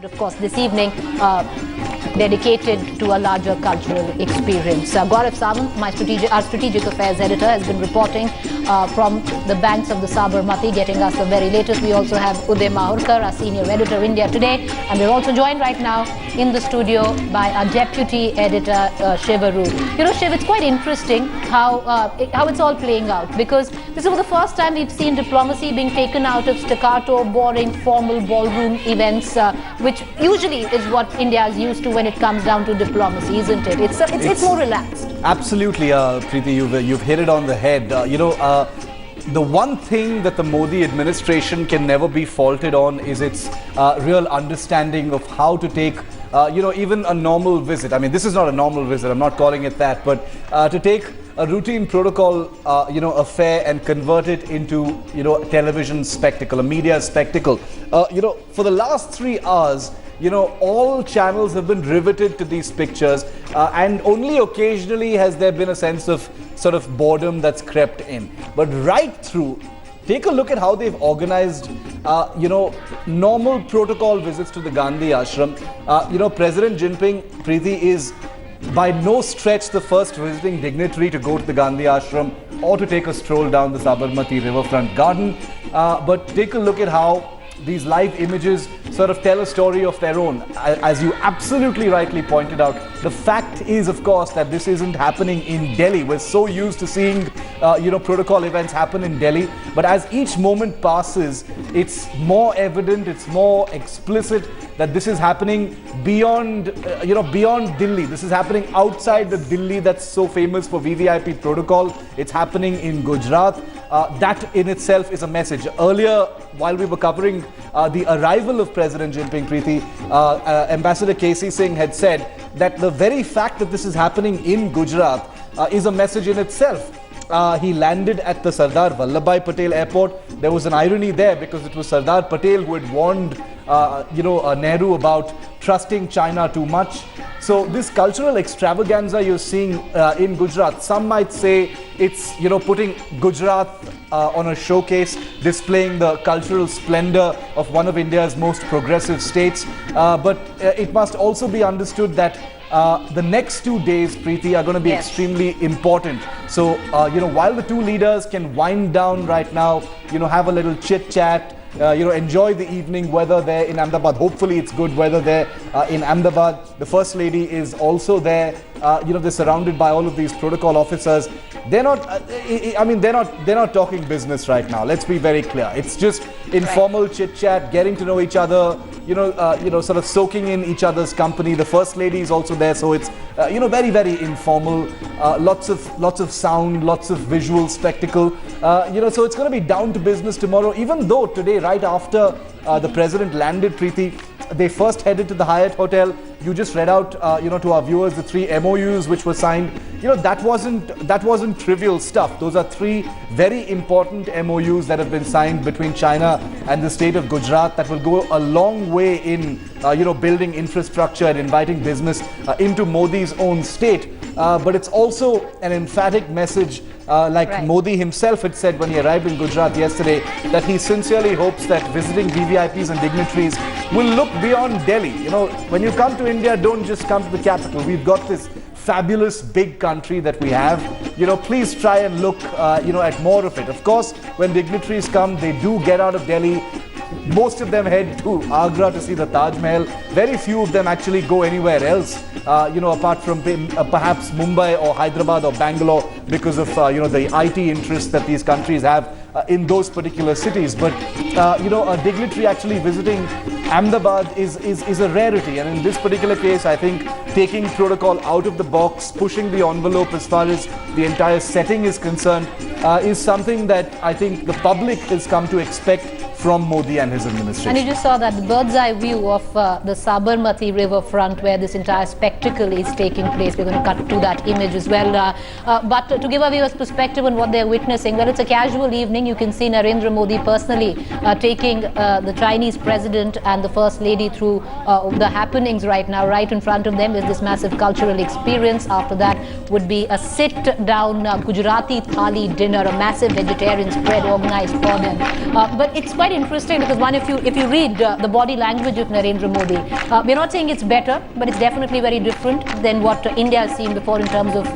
Of course, this evening dedicated to a larger cultural experience. Gaurav Sawant, our strategic affairs editor, has been reporting from the banks of the Sabarmati, getting us the very latest. We also have Uday Mahurkar, our senior editor, India Today, and we're also joined right now in the studio by our deputy editor, Shiv Aru. You know, Shiv, it's quite interesting how it's all playing out, because this is for the first time we've seen diplomacy being taken out of staccato, boring, formal ballroom events, which usually is what India is used to when it comes down to diplomacy, isn't it? It's more relaxed. Absolutely, Preeti, you've hit it on the head. The one thing that the Modi administration can never be faulted on is its real understanding of how to take even a normal visit. I mean, this is not a normal visit, I'm not calling it that, but to take a routine protocol, affair and convert it into, television spectacle, a media spectacle. For the last 3 hours, all channels have been riveted to these pictures, and only occasionally has there been a sense of sort of boredom that's crept in. But right through, take a look at how they've organized, normal protocol visits to the Gandhi ashram. President Jinping, Preeti, is by no stretch the first visiting dignitary to go to the Gandhi ashram or to take a stroll down the Sabarmati Riverfront garden. But take a look at how these live images sort of tell a story of their own. As you absolutely rightly pointed out, the fact is, of course, that this isn't happening in Delhi. We're so used to seeing, protocol events happen in Delhi. But as each moment passes, it's more evident, it's more explicit that this is happening beyond Delhi. This is happening outside the Delhi that's so famous for VVIP protocol. It's happening in Gujarat. That in itself is a message. Earlier, while we were covering the arrival of President Jinping, Preeti, Ambassador KC Singh had said that the very fact that this is happening in Gujarat is a message in itself. He landed at the Sardar Vallabhbhai Patel airport. There was an irony there because it was Sardar Patel who had warned Nehru about trusting China too much. So this cultural extravaganza you're seeing in Gujarat, some might say it's putting Gujarat on a showcase, displaying the cultural splendor of one of India's most progressive states. But it must also be understood that the next 2 days, Preeti, are going to be extremely important. So, while the two leaders can wind down right now, have a little chit chat, enjoy the evening weather there in Ahmedabad. Hopefully it's good weather there in Ahmedabad. The First Lady is also there. They're surrounded by all of these protocol officers. They're not, they're not talking business right now. Let's be very clear. It's just informal chit chat, getting to know each other, sort of soaking in each other's company. The First Lady is also there. So it's, very, very informal. Lots of sound, lots of visual spectacle. So it's going to be down to business tomorrow, even though today, right after the president landed, Preeti, they first headed to the Hyatt Hotel. You just read out, to our viewers, the 3 MOUs which were signed. That wasn't trivial stuff. Those are 3 very important MOUs that have been signed between China and the state of Gujarat that will go a long way in, building infrastructure and inviting business into Modi's own state. But it's also an emphatic message, Modi himself had said when he arrived in Gujarat yesterday, that he sincerely hopes that visiting VVIPs and dignitaries will look beyond Delhi. When you come to India, don't just come to the capital. We've got this fabulous big country that we have. Please try and look, at more of it. Of course, when dignitaries come, they do get out of Delhi. Most of them head to Agra to see the Taj Mahal. Very few of them actually go anywhere else, apart from perhaps Mumbai or Hyderabad or Bangalore, because of, the IT interests that these countries have in those particular cities. But, a dignitary actually visiting Ahmedabad is a rarity. And in this particular case, I think taking protocol out of the box, pushing the envelope as far as the entire setting is concerned, is something that I think the public has come to expect from Modi and his administration. And you just saw that bird's eye view of the Sabarmati Riverfront where this entire spectacle is taking place. We're going to cut to that image as well. But to give our viewers perspective on what they're witnessing, well, it's a casual evening. You can see Narendra Modi personally taking the Chinese president and the First Lady through the happenings right now. Right in front of them is this massive cultural experience. After that would be a sit-down Gujarati thali dinner, a massive vegetarian spread organized for them. But it's quite quite interesting because if you read the body language of Narendra Modi, we're not saying it's better, but it's definitely very different than what India has seen before in terms of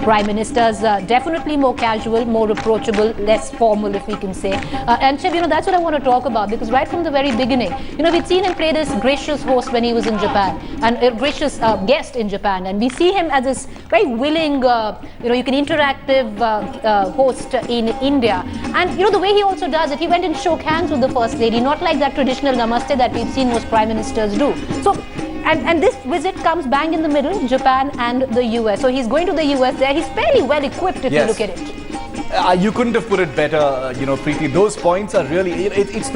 prime ministers. Definitely more casual, more approachable, less formal, if we can say. And Shiv, that's what I want to talk about, because right from the very beginning, we'd seen him play this gracious host when he was in Japan, and a gracious guest in Japan, and we see him as this very willing, you can interactive host in India. And the way he also does it, he went and shook hands with the First Lady, not like that traditional namaste that we've seen most prime ministers do. So, and this visit comes bang in the middle, Japan and the US. So he's going to the US there. He's fairly well equipped if you look at it. You couldn't have put it better, Preeti. Those points are really, it's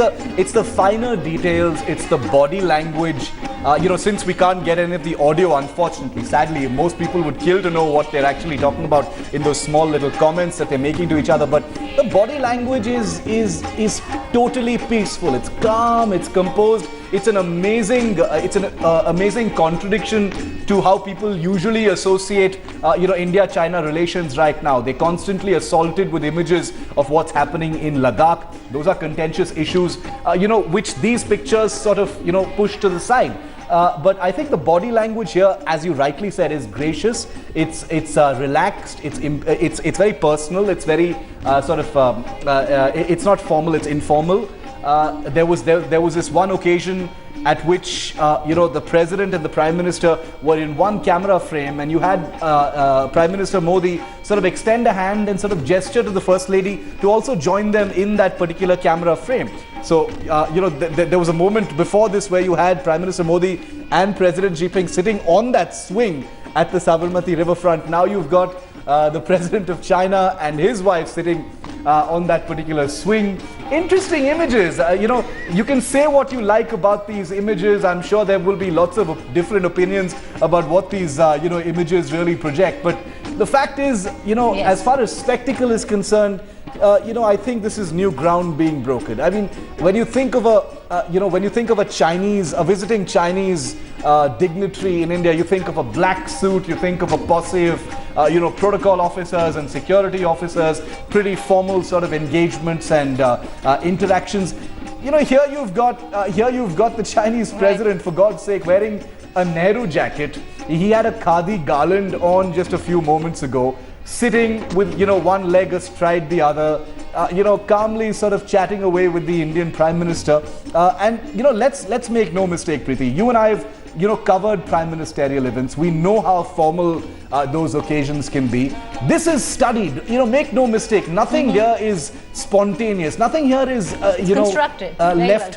the finer details, it's the body language. Since we can't get any of the audio, unfortunately, sadly, most people would kill to know what they're actually talking about in those small little comments that they're making to each other. But the body language is totally peaceful. It's calm, it's composed. It's an amazing, amazing contradiction to how people usually associate, India-China relations right now. They're constantly assaulted with images of what's happening in Ladakh. Those are contentious issues, which these pictures sort of, push to the side. But I think the body language here, as you rightly said, is gracious. It's relaxed. It's very personal. It's very it's not formal. It's informal. There was this one occasion at which the president and the prime minister were in one camera frame, and you had Prime Minister Modi sort of extend a hand and sort of gesture to the First Lady to also join them in that particular camera frame. So there was a moment before this where you had Prime Minister Modi and President Jinping sitting on that swing at the Sabarmati Riverfront. Now you've got the President of China and his wife sitting on that particular swing. Interesting images. You can say what you like about these images. I'm sure there will be lots of different opinions about what these images really project. But the fact is, as far as spectacle is concerned, I think this is new ground being broken. I mean, when you think of a visiting Chinese dignitary in India, you think of a black suit, you think of a posse of protocol officers and security officers, pretty formal sort of engagements and interactions. Here you've got the Chinese president, for God's sake, wearing a Nehru jacket. He had a khadi garland on just a few moments ago, sitting with one leg astride the other, calmly sort of chatting away with the Indian Prime Minister. And let's make no mistake, Preeti. You and I have covered prime ministerial events. We know how formal those occasions can be. This is studied. Make no mistake. Nothing here is spontaneous. Nothing here is constructed. Left.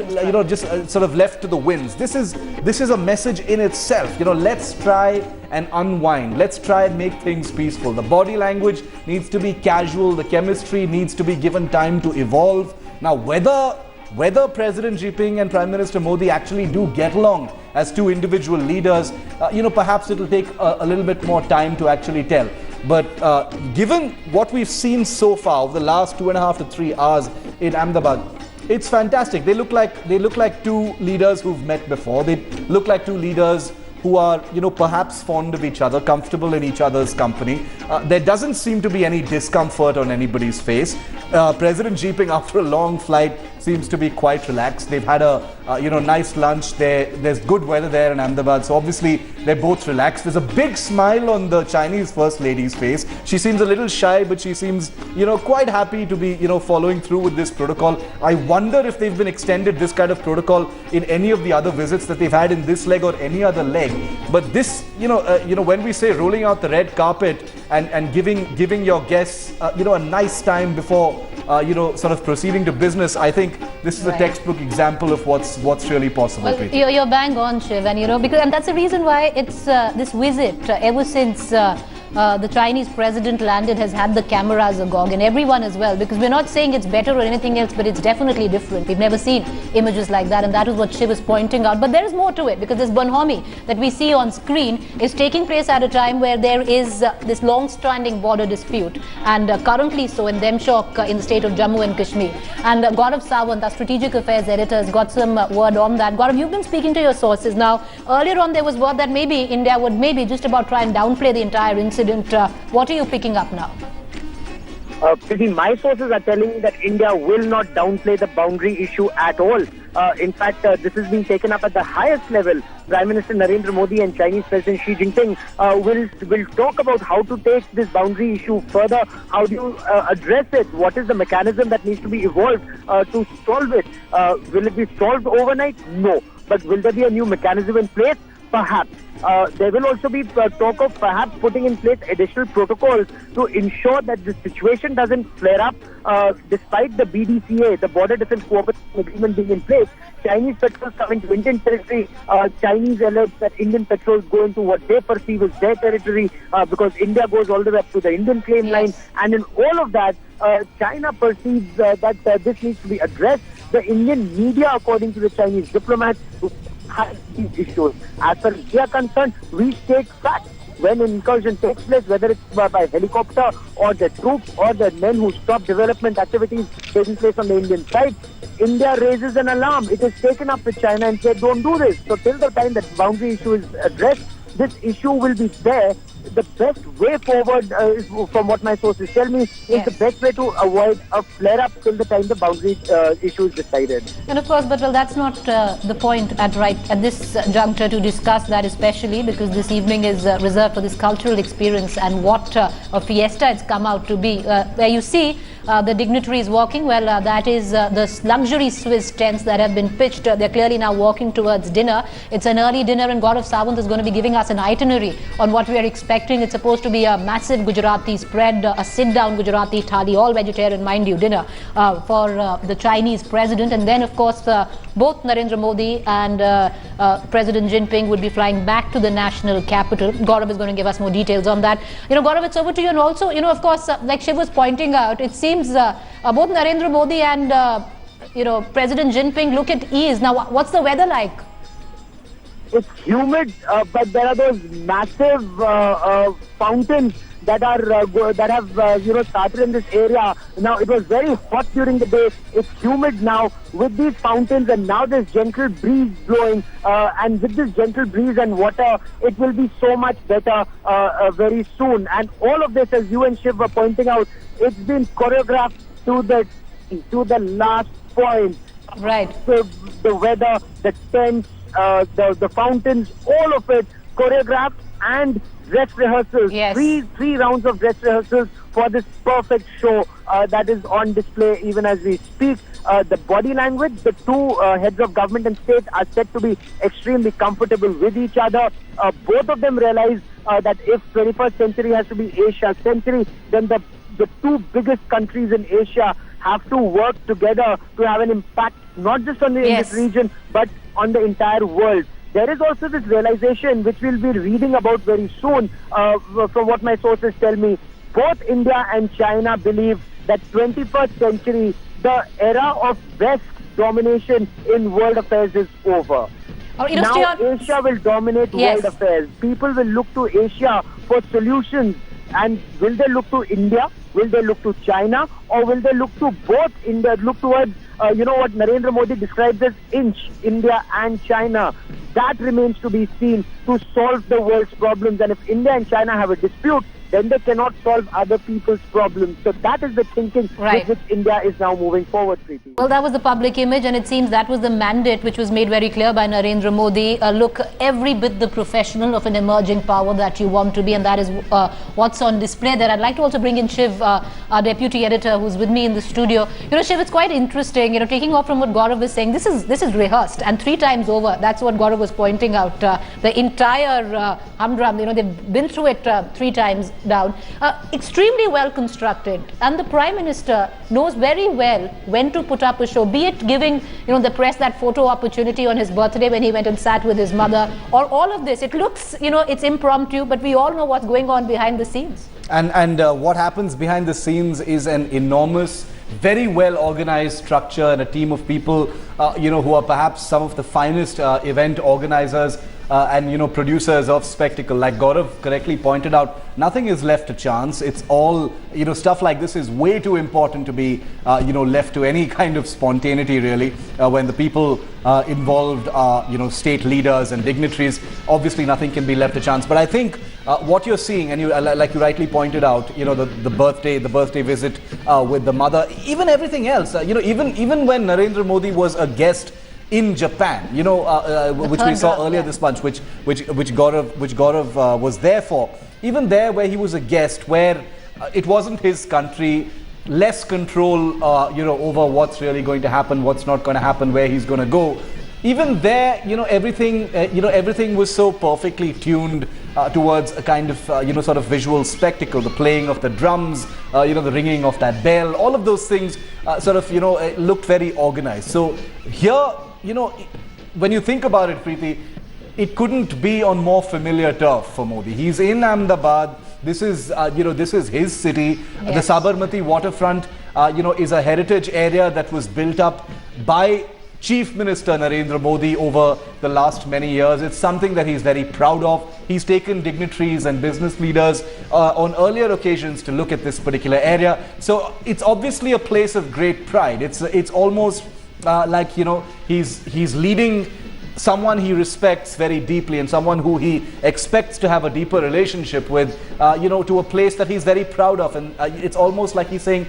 Just sort of left to the winds. This is a message in itself. Let's try and unwind. Let's try and make things peaceful. The body language needs to be casual. The chemistry needs to be given time to evolve. Now, whether President Jinping and Prime Minister Modi actually do get along as two individual leaders, perhaps it'll take a little bit more time to actually tell. But given what we've seen so far over the last 2.5 to 3 hours in Ahmedabad, it's fantastic. They look like two leaders who've met before. They look like two leaders who are, perhaps fond of each other, comfortable in each other's company. There doesn't seem to be any discomfort on anybody's face. President Jinping, after a long flight, seems to be quite relaxed. They've had a nice lunch there. There's good weather there in Ahmedabad, so obviously they're both relaxed. There's a big smile on the Chinese First Lady's face. She seems a little shy, but she seems quite happy to be following through with this protocol. I wonder if they've been extended this kind of protocol in any of the other visits that they've had in this leg or any other leg. But this, when we say rolling out the red carpet and giving your guests a nice time before sort of proceeding to business, I think this is a textbook example of what's really possible. Well, you're bang on, Shiv, and and that's the reason why it's this visit ever since the Chinese president landed has had the cameras agog, and everyone as well, because we're not saying it's better or anything else, but it's definitely different. We've never seen images like that, and that is what Shiv is pointing out. But there is more to it, because this bonhomie that we see on screen is taking place at a time where there is this long-standing border dispute, and currently so in Demchok in the state of Jammu and Kashmir. And Gaurav Sawant, our strategic affairs editor, has got some word on that. Gaurav, you've been speaking to your sources. Now, earlier on there was word that maybe India would maybe just about try and downplay the entire incident. What are you picking up now? Preeti, my sources are telling me that India will not downplay the boundary issue at all. In fact, this is being taken up at the highest level. Prime Minister Narendra Modi and Chinese President Xi Jinping will talk about how to take this boundary issue further. How do you address it? What is the mechanism that needs to be evolved to solve it? Will it be solved overnight? No. But will there be a new mechanism in place? Perhaps. There will also be talk of perhaps putting in place additional protocols to ensure that the situation doesn't flare up. Despite the BDCA, the Border Defense Cooperation Agreement being in place, Chinese petrols coming to Indian territory, Chinese alerts that Indian petrols go into what they perceive as their territory because India goes all the way up to the Indian claim line. And in all of that, China perceives that this needs to be addressed. The Indian media, according to the Chinese diplomats, these issues. As far as we are concerned, we state facts. When an incursion takes place, whether it's by helicopter or the troops or the men who stop development activities taking place on the Indian side, India raises an alarm. It is taken up with China and said, don't do this. So till the time that boundary issue is addressed, this issue will be there. The best way forward, is, from what my sources tell me, is the best way to avoid a flare-up till the time the boundary issue is decided. And of course, but well, that's not the point at this juncture to discuss that, especially because this evening is reserved for this cultural experience and what a fiesta it's come out to be. Where you see the dignitaries walking, well, that is the luxury Swiss tents that have been pitched. They're clearly now walking towards dinner. It's an early dinner, and Gaurav Sawant is going to be giving us an itinerary on what we are expecting. It's supposed to be a massive Gujarati spread, a sit-down Gujarati thali, all vegetarian, mind you, dinner for the Chinese president. And then, of course, both Narendra Modi and President Jinping would be flying back to the national capital. Gaurav is going to give us more details on that. Gaurav, it's over to you. And also, of course, like Shiv was pointing out, it seems both Narendra Modi and, President Jinping look at ease. Now, what's the weather like? It's humid, but there are those massive fountains that have started in this area. Now, it was very hot during the day. It's humid now with these fountains, and now there's gentle breeze blowing. And with this gentle breeze and water, it will be so much better very soon. And all of this, as you and Shiv were pointing out, it's been choreographed to the last point. Right. The weather, the tents, the fountains, all of it choreographed and dress rehearsals. Yes. Three rounds of dress rehearsals for this perfect show that is on display even as we speak. The body language, the two heads of government and state are said to be extremely comfortable with each other. Both of them realize that if 21st century has to be Asia's century, then the two biggest countries in Asia have to work together to have an impact not just on in this region but on the entire world. There is also this realization which we'll be reading about very soon from what my sources tell me. Both India and China believe that 21st century, the era of West domination in world affairs is over. Now Asia will dominate world affairs. People will look to Asia for solutions. And will they look to India? Will they look to China? Or will they look to both India, look towards, what Narendra Modi describes as inch, India and China? That remains to be seen to solve the world's problems. And if India and China have a dispute, then they cannot solve other people's problems. So that is the thinking with which India is now moving forward, Preeti. Well, that was the public image, and it seems that was the mandate which was made very clear by Narendra Modi. Look, every bit the professional of an emerging power that you want to be, and that is what's on display there. I'd like to also bring in Shiv, our deputy editor, who's with me in the studio. Shiv, it's quite interesting, taking off from what Gaurav was saying, this is rehearsed, and 3 times over. That's what Gaurav was pointing out. The entire humdrum, they've been through it 3 times down. Extremely well constructed, and the Prime Minister knows very well when to put up a show, be it giving the press that photo opportunity on his birthday when he went and sat with his mother, or all of this. It looks it's impromptu, but we all know what's going on behind the scenes. And what happens behind the scenes is an enormous, very well organized structure and a team of people who are perhaps some of the finest event organizers and producers of spectacle. Like Gaurav correctly pointed out, nothing is left to chance. It's all, stuff like this is way too important to be left to any kind of spontaneity, really, when the people involved are state leaders and dignitaries. Obviously nothing can be left to chance. But I think what you're seeing, and like you rightly pointed out, the birthday visit with the mother, even everything else, even when Narendra Modi was a guest in Japan, which we saw earlier this month, which Gaurav was there for. Even there, where he was a guest, where it wasn't his country, less control, over what's really going to happen, what's not going to happen, where he's going to go. Even there, everything was so perfectly tuned towards a kind of, sort of visual spectacle. The playing of the drums, the ringing of that bell, all of those things looked very organized. So here, when you think about it, Preeti, it couldn't be on more familiar turf for Modi. He's in Ahmedabad. This is his city. Yes. The Sabarmati waterfront, is a heritage area that was built up by Chief Minister Narendra Modi over the last many years. It's something that he's very proud of. He's taken dignitaries and business leaders on earlier occasions to look at this particular area. So it's obviously a place of great pride. It's almost like he's leading someone he respects very deeply and someone who he expects to have a deeper relationship with, to a place that he's very proud of. And it's almost like he's saying,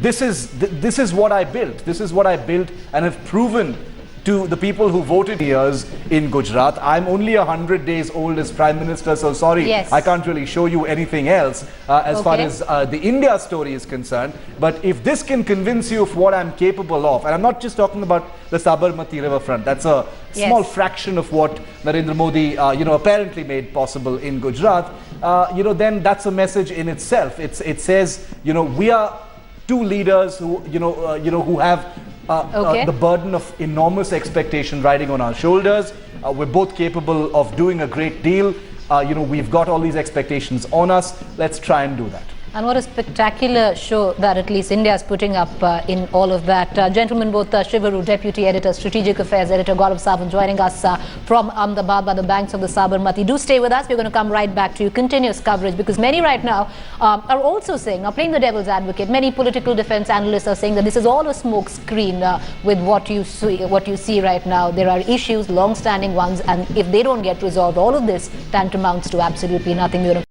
this is what I built. This is what I built and have proven to the people who voted years in Gujarat. I'm only 100 days old as Prime Minister, so sorry, yes, I can't really show you anything else as far as the India story is concerned. But if this can convince you of what I'm capable of, and I'm not just talking about the Sabarmati Riverfront, that's a small fraction of what Narendra Modi, apparently made possible in Gujarat, then that's a message in itself. It says, we are two leaders who, who have the burden of enormous expectation riding on our shoulders. We're both capable of doing a great deal. We've got all these expectations on us. Let's try and do that. And what a spectacular show that at least India is putting up in all of that. Gentlemen, both Shivaru, Deputy Editor, Strategic Affairs Editor, Gaurav Sawant joining us from Ahmedabad by the banks of the Sabarmati. Do stay with us. We're going to come right back to you. Continuous coverage, because many right now are also saying, now playing the devil's advocate, many political defense analysts are saying that this is all a smoke screen with what you see right now. There are issues, long-standing ones, and if they don't get resolved, all of this tantamounts to absolutely nothing.